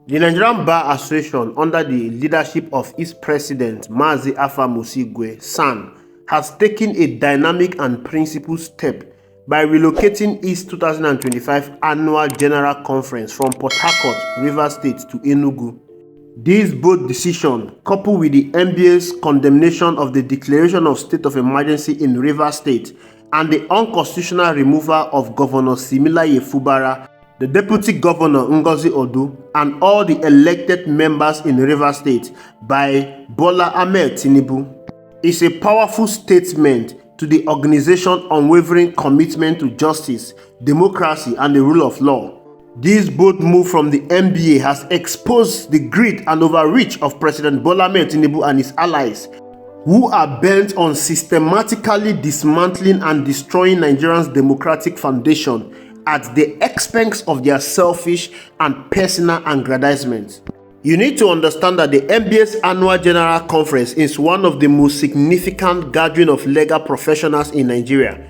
The Nigerian Bar Association, under the leadership of its president, Mazi Afam Osigwe, SAN, has taken a dynamic and principled step by relocating its 2025 annual General Conference from Port Harcourt, Rivers State to Enugu. This bold decision, coupled with the NBA's condemnation of the declaration of state of emergency in Rivers State and the unconstitutional removal of Governor Similaye Fubara, the Deputy Governor Ngozi Odu, and all the elected members in Rivers State by Bola Ahmed Tinubu, is a powerful statement to the organization's unwavering commitment to justice, democracy, and the rule of law. This bold move from the NBA has exposed the greed and overreach of President Bola Ahmed Tinubu and his allies, who are bent on systematically dismantling and destroying Nigeria's democratic foundation at the expense of their selfish and personal aggrandizement. You need to understand that the NBA's annual General Conference is one of the most significant gatherings of legal professionals in Nigeria.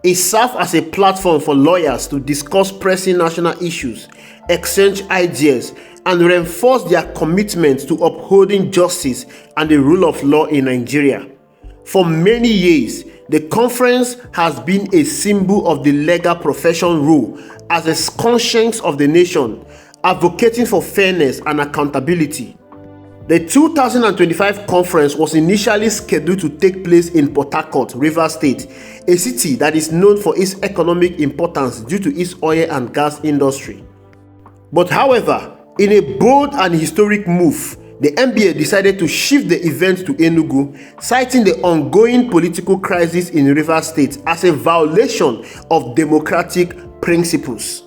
It serves as a platform for lawyers to discuss pressing national issues, exchange ideas, and reinforce their commitment to upholding justice and the rule of law in Nigeria. For many years, the conference has been a symbol of the legal profession role as a conscience of the nation, advocating for fairness and accountability. The 2025 conference was initially scheduled to take place in Port Harcourt, Rivers State, a city that is known for its economic importance due to its oil and gas industry. But however, in a bold and historic move, the NBA decided to shift the event to Enugu, citing the ongoing political crisis in Rivers State as a violation of democratic principles.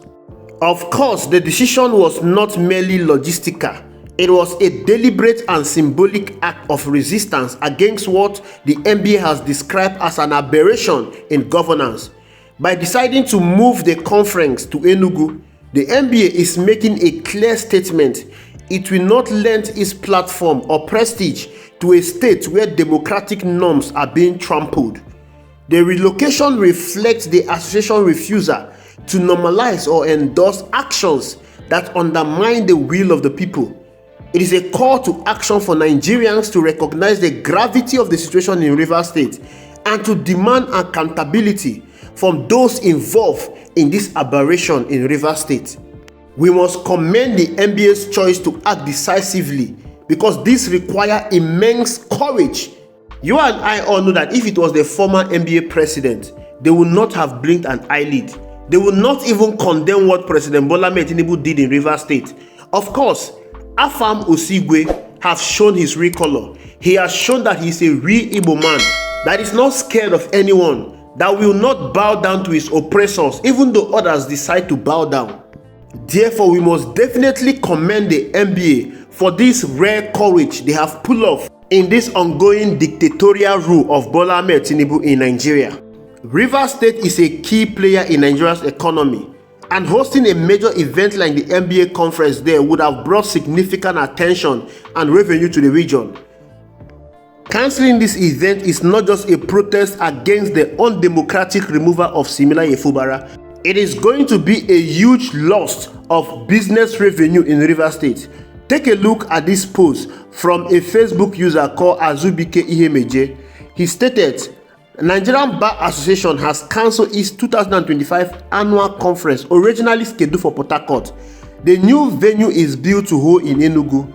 Of course, the decision was not merely logistical. It was a deliberate and symbolic act of resistance against what the NBA has described as an aberration in governance. By deciding to move the conference to Enugu, the NBA is making a clear statement. It will not lend its platform or prestige to a state where democratic norms are being trampled. The relocation reflects the association's refusal to normalize or endorse actions that undermine the will of the people. It is a call to action for Nigerians to recognize the gravity of the situation in Rivers State and to demand accountability from those involved in this aberration in Rivers State. We must commend the NBA's choice to act decisively because this requires immense courage. You and I all know that if it was the former NBA president, they would not have blinked an eyelid. They would not even condemn what President Bola Ahmed Tinubu did in Rivers State. Of course, Afam Osigwe has shown his real color. He has shown that he is a real Igbo man that is not scared of anyone, that will not bow down to his oppressors, even though others decide to bow down. Therefore, we must definitely commend the NBA for this rare courage they have pulled off in this ongoing dictatorial rule of Bola Ahmed Tinubu in Nigeria. Rivers State is a key player in Nigeria's economy, and hosting a major event like the NBA conference there would have brought significant attention and revenue to the region. Cancelling this event is not just a protest against the undemocratic removal of Similaye Fubara. It is going to be a huge loss of business revenue in Rivers State. Take a look at this post from a Facebook user called Azubike Ihemeje. He stated, Nigerian Bar Association has cancelled its 2025 annual conference originally scheduled for Port Harcourt. The new venue is built to hold in Enugu.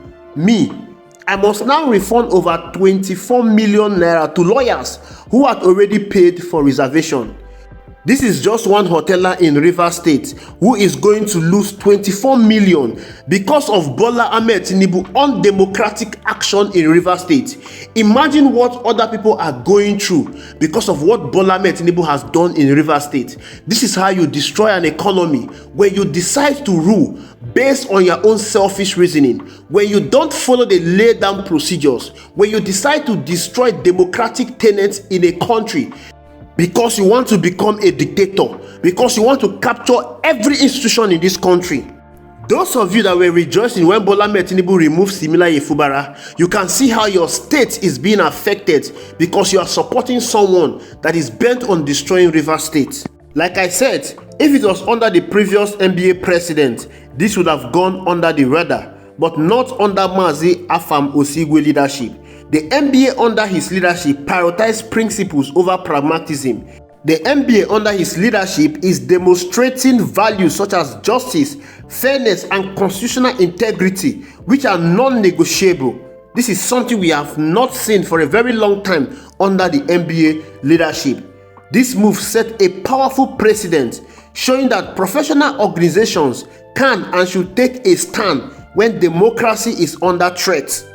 I must now refund over 24 million naira to lawyers who had already paid for reservation. This is just one hoteler in Rivers State who is going to lose 24 million because of Bola Ahmed Tinubu undemocratic action in Rivers State. Imagine what other people are going through because of what Bola Ahmed Tinubu has done in Rivers State. This is how you destroy an economy, when you decide to rule based on your own selfish reasoning, when you don't follow the laid down procedures, when you decide to destroy democratic tenets in a country because you want to become a dictator, because you want to capture every institution in this country. Those of you that were rejoicing when Bola Ahmed Tinubu removed Similaye Fubara, you can see how your state is being affected because you are supporting someone that is bent on destroying Rivers State. Like I said, if it was under the previous NBA president, this would have gone under the radar. but not under Mazi Afam Osigwe leadership. The NBA under his leadership prioritized principles over pragmatism. The NBA under his leadership is demonstrating values such as justice, fairness, and constitutional integrity, which are non-negotiable. This is something we have not seen for a very long time under the NBA leadership. This move set a powerful precedent, showing that professional organizations can and should take a stand when democracy is under threat.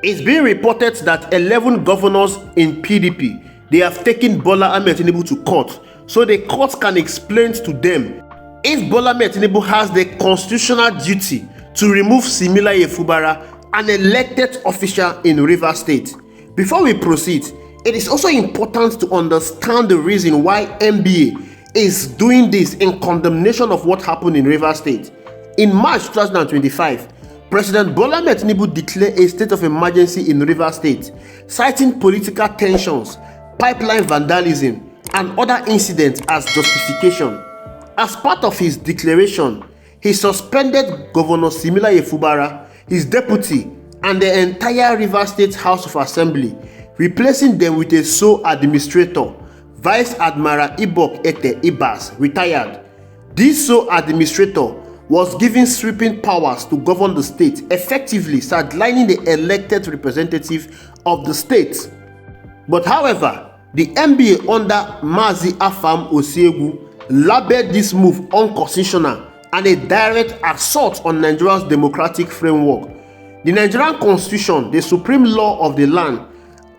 It's been reported that 11 governors in PDP, they have taken Bola Ahmed Tinubu to court, so the court can explain to them if Bola Ahmed Tinubu has the constitutional duty to remove Similaye Fubara, an elected official in Rivers State. Before we proceed, it is also important to understand the reason why NBA is doing this in condemnation of what happened in Rivers State. In March 2025, President Bola Ahmed Tinubu declared a state of emergency in Rivers State, citing political tensions, pipeline vandalism, and other incidents as justification. As part of his declaration, he suspended Governor Similaye Fubara, his deputy, and the entire Rivers State House of Assembly, replacing them with a sole administrator, Vice Admiral Ibok Ete Ibas, retired. This sole administrator was given sweeping powers to govern the state, effectively sidelining the elected representative of the state. But however, the NBA under Mazi Afam Osigwe labeled this move unconstitutional and a direct assault on Nigeria's democratic framework. The Nigerian Constitution, the supreme law of the land,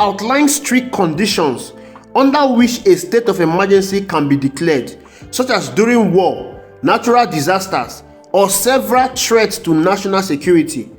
outlines strict conditions under which a state of emergency can be declared, such as during war, natural disasters, or several threats to national security.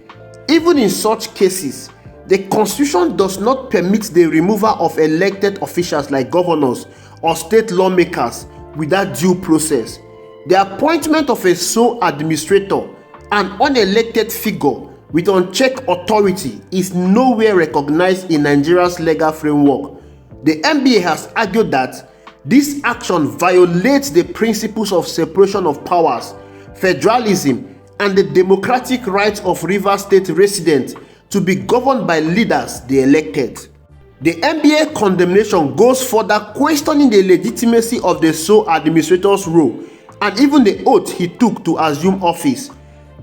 Even in such cases, the Constitution does not permit the removal of elected officials like governors or state lawmakers without due process. The appointment of a sole administrator, an unelected figure with unchecked authority, is nowhere recognized in Nigeria's legal framework. The NBA has argued that this action violates the principles of separation of powers, federalism, and the democratic rights of Rivers State residents to be governed by leaders they elected. The NBA condemnation goes further, questioning the legitimacy of the sole administrator's role and even the oath he took to assume office.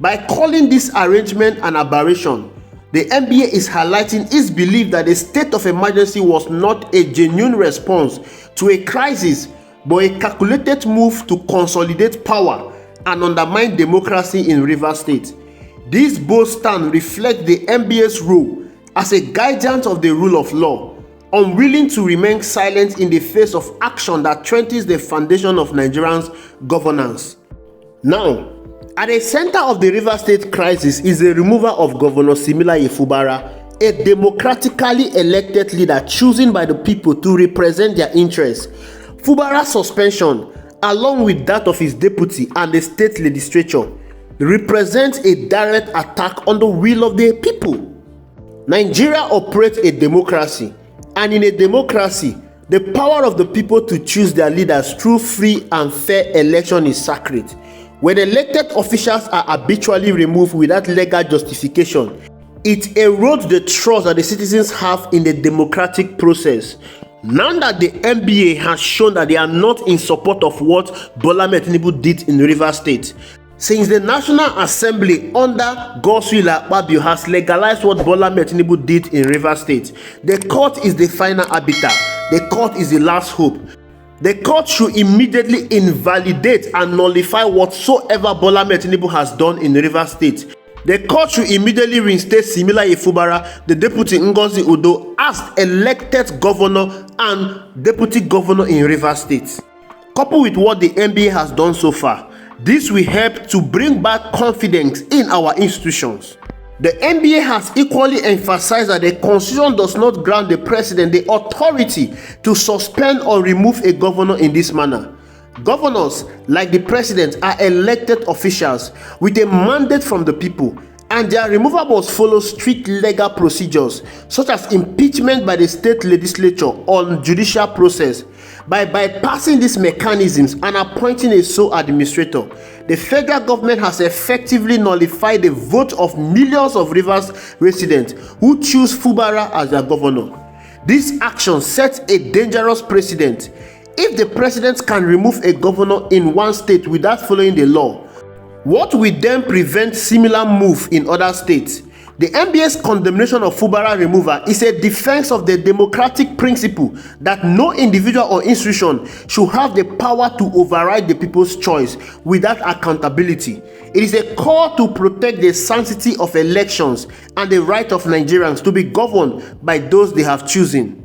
By calling this arrangement an aberration, the NBA is highlighting its belief that the state of emergency was not a genuine response to a crisis, but a calculated move to consolidate power and undermine democracy in Rivers State. This bold stand reflects the NBA's role as a guardian of the rule of law, unwilling to remain silent in the face of action that threatens the foundation of Nigerians' governance. Now, at the center of the Rivers State crisis is the removal of Governor Similaye Fubara, a democratically elected leader chosen by the people to represent their interests. Fubara's suspension, along with that of his deputy and the state legislature, represents a direct attack on the will of the people. Nigeria operates a democracy, and in a democracy, the power of the people to choose their leaders through free and fair election is sacred. When elected officials are habitually removed without legal justification, it erodes the trust that the citizens have in the democratic process. Now that the NBA has shown that they are not in support of what Bola Ahmed Tinubu did in Rivers State, since the National Assembly under Godswill Akpabio has legalized what Bola Ahmed Tinubu did in Rivers State, the court is the final arbiter. The court is the last hope. The court should immediately invalidate and nullify whatsoever Bola Ahmed Tinubu has done in Rivers State. The court should immediately reinstate Similaye Fubara, the deputy Ngozi Udo, as elected governor and deputy governor in Rivers State. Coupled with what the NBA has done so far, this will help to bring back confidence in our institutions. The NBA has equally emphasized that the Constitution does not grant the president the authority to suspend or remove a governor in this manner. Governors, like the president, are elected officials with a mandate from the people, and their removal must follow strict legal procedures, such as impeachment by the state legislature on judicial process. By bypassing these mechanisms and appointing a sole administrator, the federal government has effectively nullified the vote of millions of Rivers residents who choose Fubara as their governor. This action sets a dangerous precedent. If the president can remove a governor in one state without following the law, what will then prevent similar move in other states? The NBA's condemnation of Fubara removal is a defense of the democratic principle that no individual or institution should have the power to override the people's choice without accountability. It is a call to protect the sanctity of elections and the right of Nigerians to be governed by those they have chosen.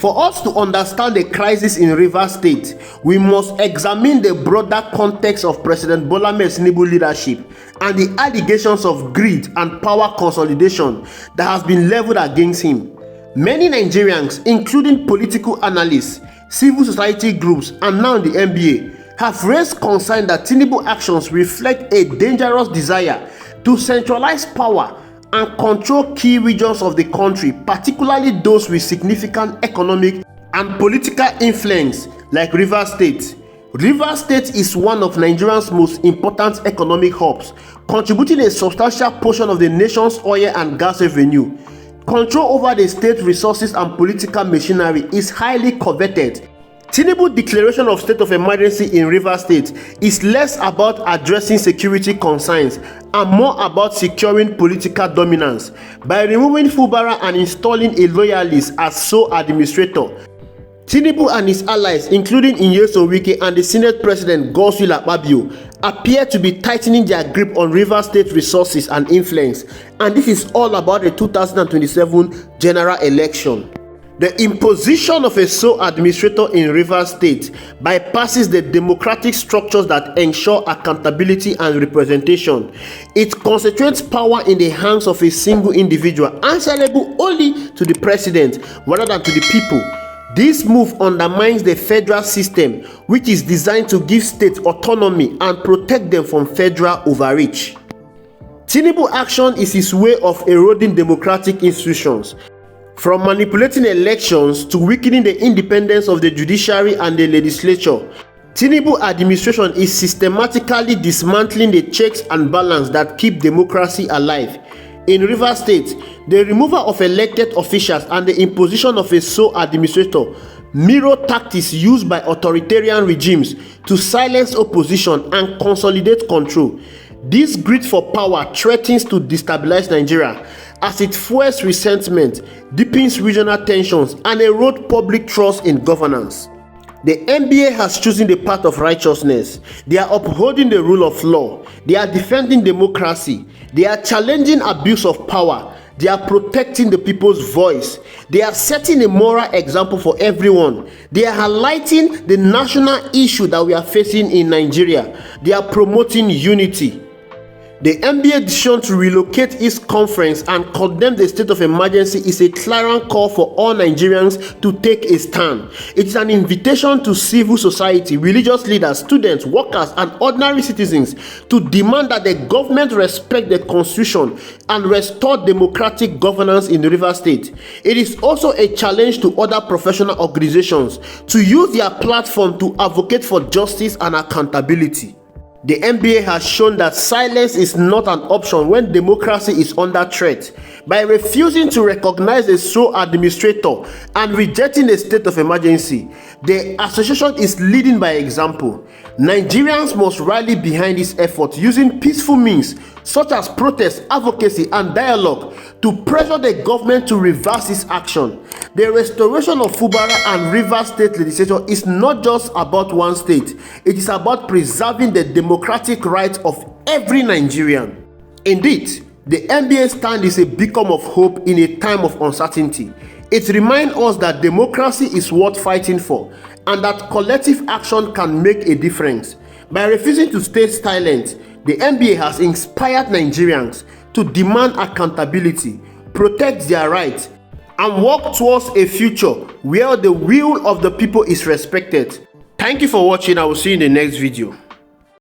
For us to understand the crisis in Rivers State, we must examine the broader context of President Bola Ahmed Tinubu's leadership and the allegations of greed and power consolidation that has been leveled against him. Many Nigerians, including political analysts, civil society groups, and now the NBA, have raised concern that Tinubu's actions reflect a dangerous desire to centralize power and control key regions of the country, particularly those with significant economic and political influence like Rivers State. Rivers State is one of Nigeria's most important economic hubs, contributing a substantial portion of the nation's oil and gas revenue. Control over the state resources and political machinery is highly coveted. Tinubu's declaration of state of emergency in Rivers State is less about addressing security concerns and more about securing political dominance. By removing Fubara and installing a loyalist as sole administrator, Tinubu and his allies, including Nyesom Wike and the Senate President Godswill Akpabio, appear to be tightening their grip on Rivers State resources and influence, and this is all about the 2027 general election. The imposition of a sole administrator in Rivers State bypasses the democratic structures that ensure accountability and representation. It concentrates power in the hands of a single individual, answerable only to the president rather than to the people. This move undermines the federal system, which is designed to give states autonomy and protect them from federal overreach. Tinubu's action is his way of eroding democratic institutions, from manipulating elections to weakening the independence of the judiciary and the legislature. Tinubu administration is systematically dismantling the checks and balances that keep democracy alive. In Rivers State, the removal of elected officials and the imposition of a sole administrator mirror tactics used by authoritarian regimes to silence opposition and consolidate control. This greed for power threatens to destabilize Nigeria as it fuels resentment, deepens regional tensions, and erodes public trust in governance. The NBA has chosen the path of righteousness. They are upholding the rule of law. They are defending democracy. They are challenging abuse of power. They are protecting the people's voice. They are setting a moral example for everyone. They are highlighting the national issue that we are facing in Nigeria. They are promoting unity. The NBA decision to relocate its conference and condemn the state of emergency is a clarion call for all Nigerians to take a stand. It is an invitation to civil society, religious leaders, students, workers, and ordinary citizens to demand that the government respect the constitution and restore democratic governance in the Rivers State. It is also a challenge to other professional organizations to use their platform to advocate for justice and accountability. The NBA has shown that silence is not an option when democracy is under threat. By refusing to recognize a sole administrator and rejecting a state of emergency, the association is leading by example. Nigerians must rally behind this effort using peaceful means such as protest, advocacy, and dialogue to pressure the government to reverse its action. The restoration of Fubara and Rivers State legislature is not just about one state. It is about preserving the democratic rights of every Nigerian. Indeed, the NBA stand is a beacon of hope in a time of uncertainty. It reminds us that democracy is worth fighting for and that collective action can make a difference. By refusing to stay silent, the NBA has inspired Nigerians to demand accountability, protect their rights, and work towards a future where the will of the people is respected. Thank you for watching. I will see you in the next video.